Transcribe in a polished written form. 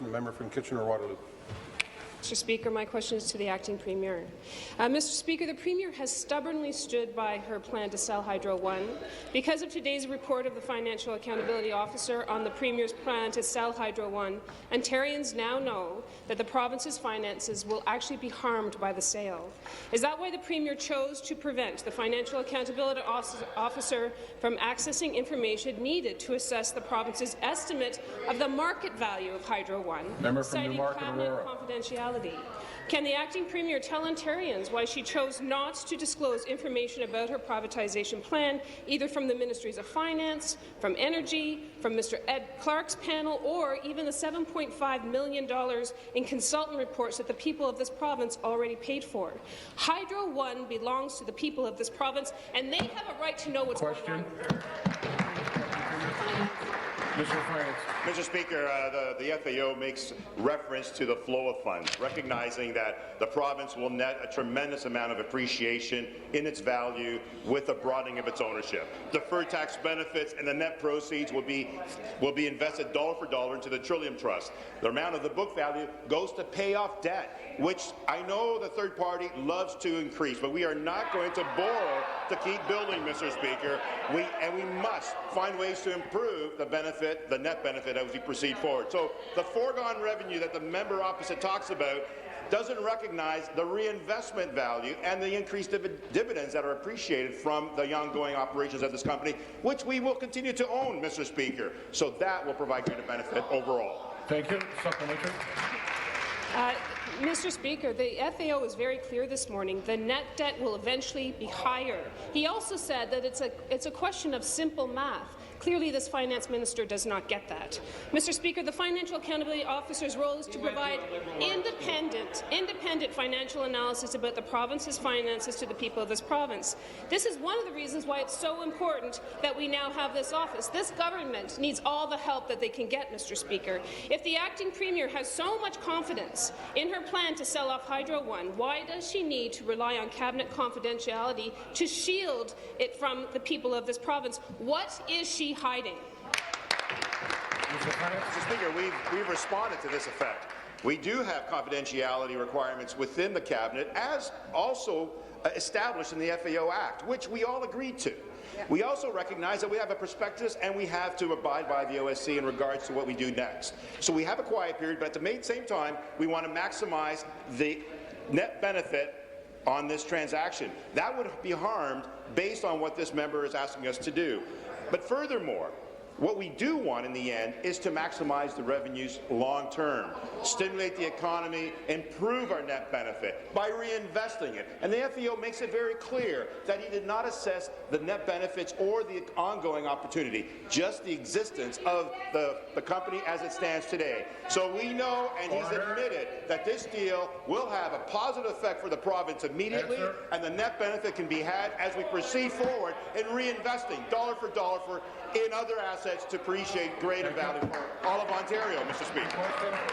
The member from Kitchener-Waterloo. Mr. Speaker, my question is to the Acting Premier. Mr. Speaker, the Premier has stubbornly stood by her plan to sell Hydro One. Because of today's report of the Financial Accountability Officer on the Premier's plan to sell Hydro One, Ontarians now know that the province's finances will actually be harmed by the sale. Is that why the Premier chose to prevent the Financial Accountability Officer from accessing information needed to assess the province's estimate of the market value of Hydro One, citing cabinet confidentiality? Can the Acting Premier tell Ontarians why she chose not to disclose information about her privatization plan, either from the Ministries of Finance, from Energy, from Mr. Ed Clark's panel, or even the $7.5 million in consultant reports that the people of this province already paid for? Hydro One belongs to the people of this province, and they have a right to know what's going on. Mr. Speaker, the FAO makes reference to the flow of funds, recognizing that the province will net a tremendous amount of appreciation in its value with the broadening of its ownership. Deferred tax benefits and the net proceeds will be invested dollar for dollar into the Trillium Trust. The amount of the book value goes to pay off debt, which I know the third party loves to increase, but we are not going to borrow to keep building, Mr. Speaker. We must find ways to improve the benefit, the net benefit, as we proceed forward. So the foregone revenue that the member opposite talks about doesn't recognize the reinvestment value and the increased dividends that are appreciated from the ongoing operations of this company, which we will continue to own, Mr. Speaker. So that will provide greater benefit overall. Thank you. Supplementary. Mr. Speaker, the FAO is very clear this morning. The net debt will eventually be higher. He also said that it's a question of simple math. Clearly, this finance minister does not get that. Mr. Speaker, the Financial Accountability Officer's role is to provide independent financial analysis about the province's finances to the people of this province. This is one of the reasons why it's so important that we now have this office. This government needs all the help that they can get, Mr. Speaker. If the Acting Premier has so much confidence in her plan to sell off Hydro One, why does she need to rely on cabinet confidentiality to shield it from the people of this province? What is she hiding? Mr. Speaker, we've responded to this effect. We do have confidentiality requirements within the cabinet, as also established in the FAO Act, which we all agreed to. We also recognize that we have a prospectus and we have to abide by the OSC in regards to what we do next. So we have a quiet period, but at the same time, we want to maximize the net benefit on this transaction. That would be harmed based on what this member is asking us to do. But furthermore, what we do want in the end is to maximize the revenues long-term, stimulate the economy, improve our net benefit by reinvesting it. And the FAO makes it very clear that he did not assess the net benefits or the ongoing opportunity, just the existence of the company as it stands today. So we know, and he's admitted, that this deal will have a positive effect for the province immediately, and the net benefit can be had as we proceed forward in reinvesting dollar for dollar in other assets to appreciate greater value for all of Ontario, Mr. Speaker.